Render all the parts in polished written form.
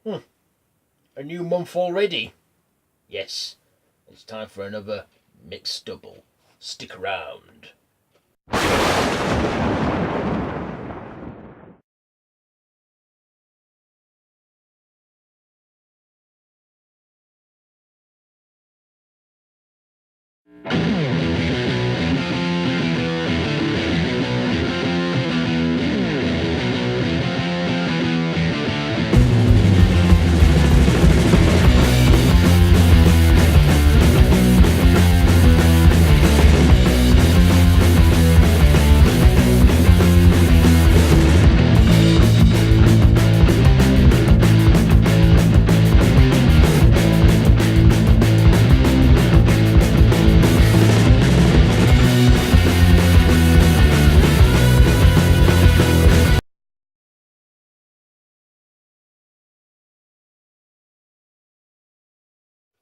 A new month already. Yes, it's time for another mixed double. Stick around.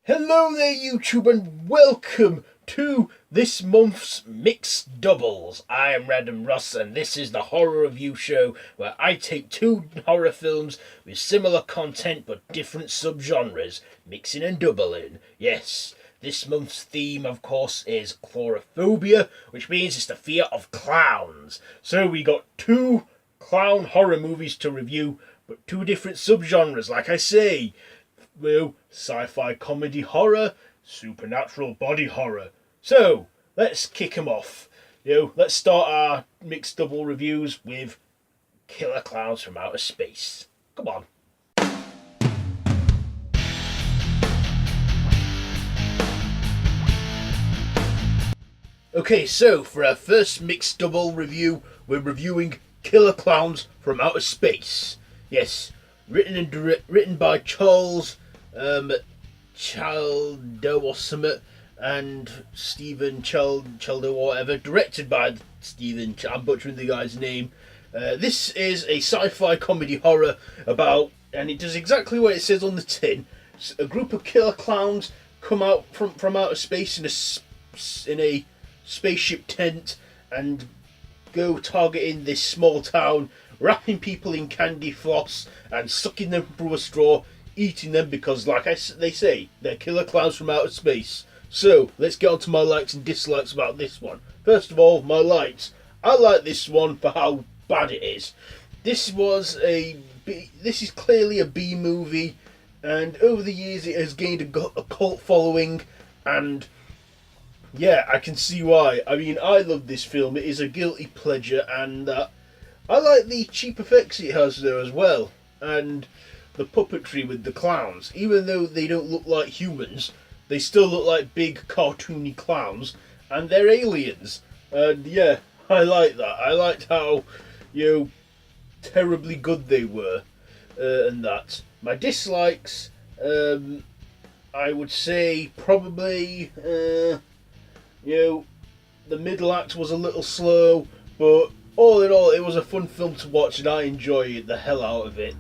Hello there YouTube and welcome to this month's Mixed Doubles. I am Random Ross and this is the horror review show where I take two horror films with similar content but different subgenres, mixing and doubling. Yes, this month's theme of course is Coulrophobia, which means it's the fear of clowns. So we got two clown horror movies to review but two different subgenres, like I say. Well, sci-fi comedy horror, supernatural body horror. So, let's kick 'em off. Let's start our mixed double reviews with Killer Klowns from Outer Space. Come on. Okay, so for our first mixed double review, we're reviewing Killer Klowns from Outer Space. Yes, written by Charles Chaldo or something, and Stephen Chaldo or whatever, directed by Stephen, I'm butchering the guy's name. This is a sci-fi comedy horror about, and it does exactly what it says on the tin. A group of killer clowns come out from outer space in a spaceship tent and go targeting this small town, wrapping people in candy floss and sucking them through a straw, eating them because, like they say, they're killer clowns from outer space. So, let's get on to my likes and dislikes about this one. First of all, my likes. I like this one for how bad it is. This is clearly a B movie, and over the years it has gained a cult following, and yeah, I can see why. I mean, I love this film. It is a guilty pleasure, and I like the cheap effects it has there as well, and the puppetry with the clowns. Even though they don't look like humans, they still look like big cartoony clowns, and they're aliens. And yeah, I like that. I liked how, terribly good they were, and that. My dislikes, I would say probably, the middle act was a little slow, but all in all, it was a fun film to watch, and I enjoyed the hell out of it.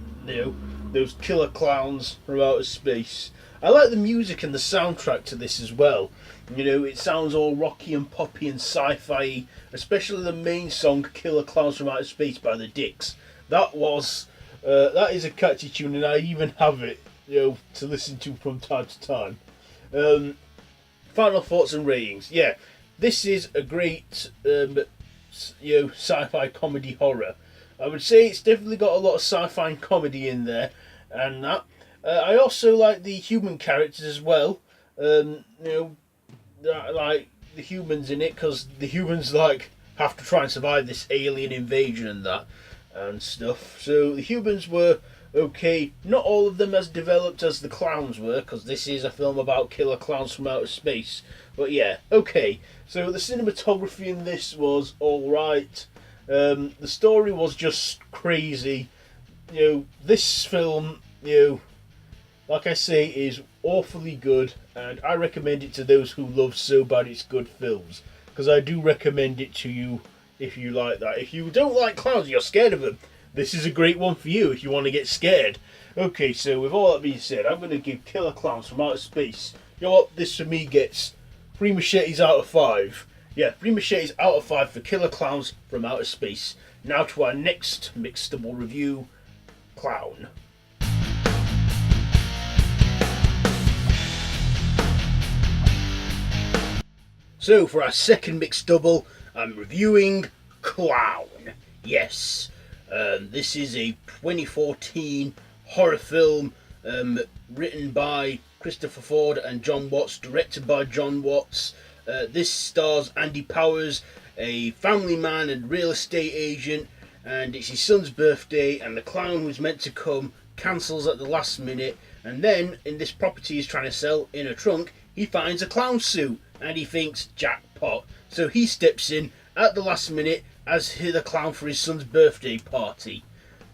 Those killer clowns from outer space. I like the music and the soundtrack to this as well. It sounds all rocky and poppy and sci-fi, especially the main song "Killer Clowns from Outer Space" by the Dicks. That is a catchy tune, and I even have it, to listen to from time to time. Final thoughts and ratings. Yeah, this is a great, sci-fi comedy horror. I would say it's definitely got a lot of sci-fi and comedy in there, and that. I also like the human characters as well. Like the humans in it, because the humans have to try and survive this alien invasion and that and stuff. So the humans were okay. Not all of them as developed as the clowns were, because this is a film about killer clowns from outer space. But yeah, okay. So the cinematography in this was all right. The story was just crazy. This film, like I say, is awfully good, and I recommend it to those who love so bad it's good films, because I do recommend it to you if you like that. If you don't like clowns, you're scared of them, this is a great one for you if you want to get scared. Okay, so with all that being said, I'm going to give Killer Klowns from Outer Space, what, this for me gets 3 machetes out of 5. Yeah, 3 machetes out of 5 for Killer Klowns from Outer Space. Now to our next mixed double review, Clown. So for our second mixed double, I'm reviewing Clown. Yes, this is a 2014 horror film written by Christopher Ford and John Watts, directed by John Watts. This stars Andy Powers, a family man and real estate agent, and it's his son's birthday, and the clown who's meant to come cancels at the last minute, and then in this property he's trying to sell, in a trunk he finds a clown suit and he thinks jackpot, so he steps in at the last minute as the clown for his son's birthday party.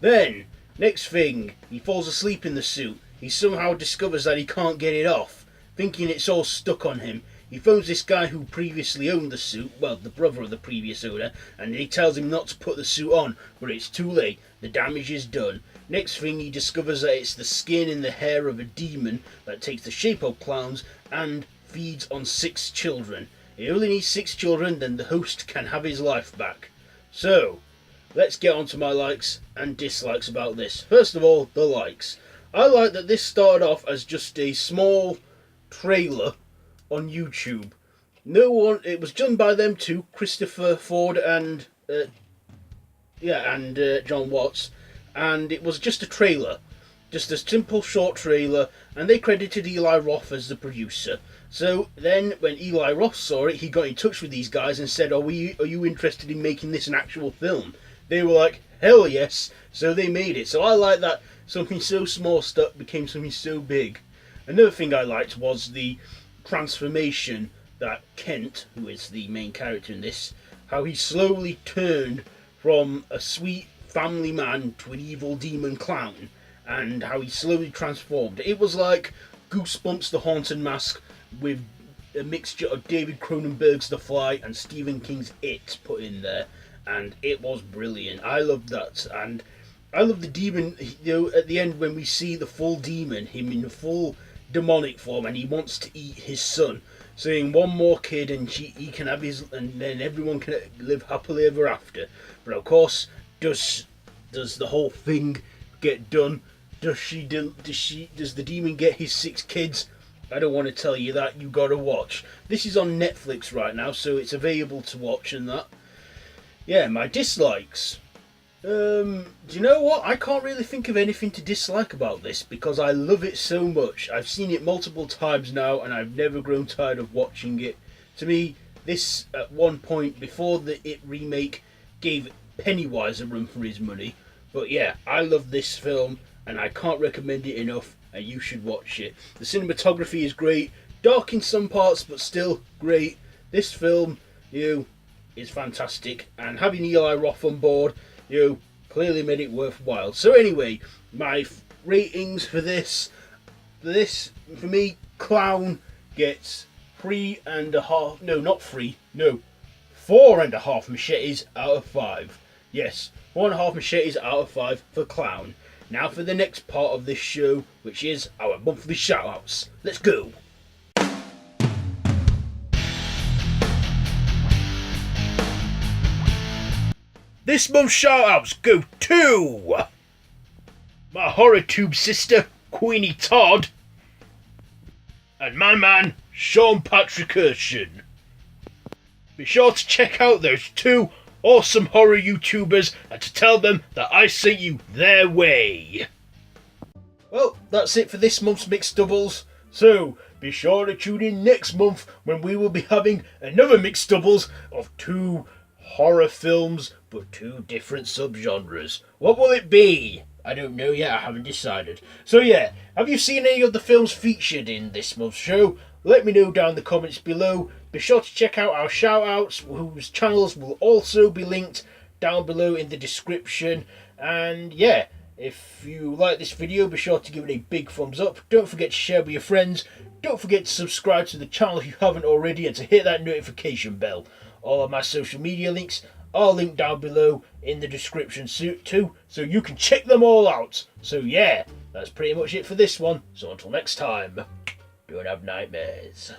Then next thing, he falls asleep in the suit. He somehow discovers that he can't get it off, thinking it's all stuck on him. He phones this guy who previously owned the suit, well, the brother of the previous owner, and he tells him not to put the suit on, but it's too late. The damage is done. Next thing, he discovers that it's the skin and the hair of a demon that takes the shape of clowns and feeds on 6 children. He only needs 6 children, then the host can have his life back. So, let's get on to my likes and dislikes about this. First of all, the likes. I like that this started off as just a small trailer on YouTube. It was done by them two, Christopher Ford and John Watts, and it was just a trailer, just a simple short trailer, and they credited Eli Roth as the producer. So then when Eli Roth saw it, he got in touch with these guys and said, are you interested in making this an actual film? They were like, hell yes. So they made it. So I like that something so small became something so big. Another thing I liked was the transformation that Kent, who is the main character in this, how he slowly turned from a sweet family man to an evil demon clown, and how he slowly transformed. It was like Goosebumps The Haunted Mask with a mixture of David Cronenberg's The Fly and Stephen King's It put in there, and it was brilliant. I loved that, and I love the demon, at the end when we see the full demon, him in full demonic form, and he wants to eat his son, saying one more kid and he can have his, and then everyone can live happily ever after. But of course, does the whole thing get done? Does the demon get his 6 kids? I don't want to tell you that. You gotta watch. This is on Netflix right now, so it's available to watch and that. Yeah, my dislikes. Do you know what? I can't really think of anything to dislike about this because I love it so much. I've seen it multiple times now and I've never grown tired of watching it. To me, this at one point before the It remake gave Pennywise a run for his money. But yeah, I love this film and I can't recommend it enough, and you should watch it. The cinematography is great, dark in some parts but still great. This film, is fantastic, and having Eli Roth on board, clearly made it worthwhile. So anyway, my ratings for this, for me, Clown gets 4.5 machetes out of 5. Yes, 4.5 machetes out of 5 for Clown. Now for the next part of this show, which is our monthly shoutouts. Let's go! This month's shoutouts go to my horror tube sister, Queenie Todd, and my man, Sean Patrick Urshan. Be sure to check out those 2 awesome horror YouTubers and to tell them that I sent you their way. Well, that's it for this month's Mixed Doubles, so be sure to tune in next month when we will be having another Mixed Doubles of 2 horror films but 2 different subgenres. What will it be? I don't know yet, I haven't decided. So yeah, have you seen any of the films featured in this month's show? Let me know down in the comments below. Be sure to check out our shoutouts, whose channels will also be linked down below in the description. And yeah, if you like this video, be sure to give it a big thumbs up. Don't forget to share with your friends. Don't forget to subscribe to the channel if you haven't already, and to hit that notification bell. All of my social media links are linked down below in the description too, so you can check them all out. So yeah, that's pretty much it for this one. So until next time, don't have nightmares.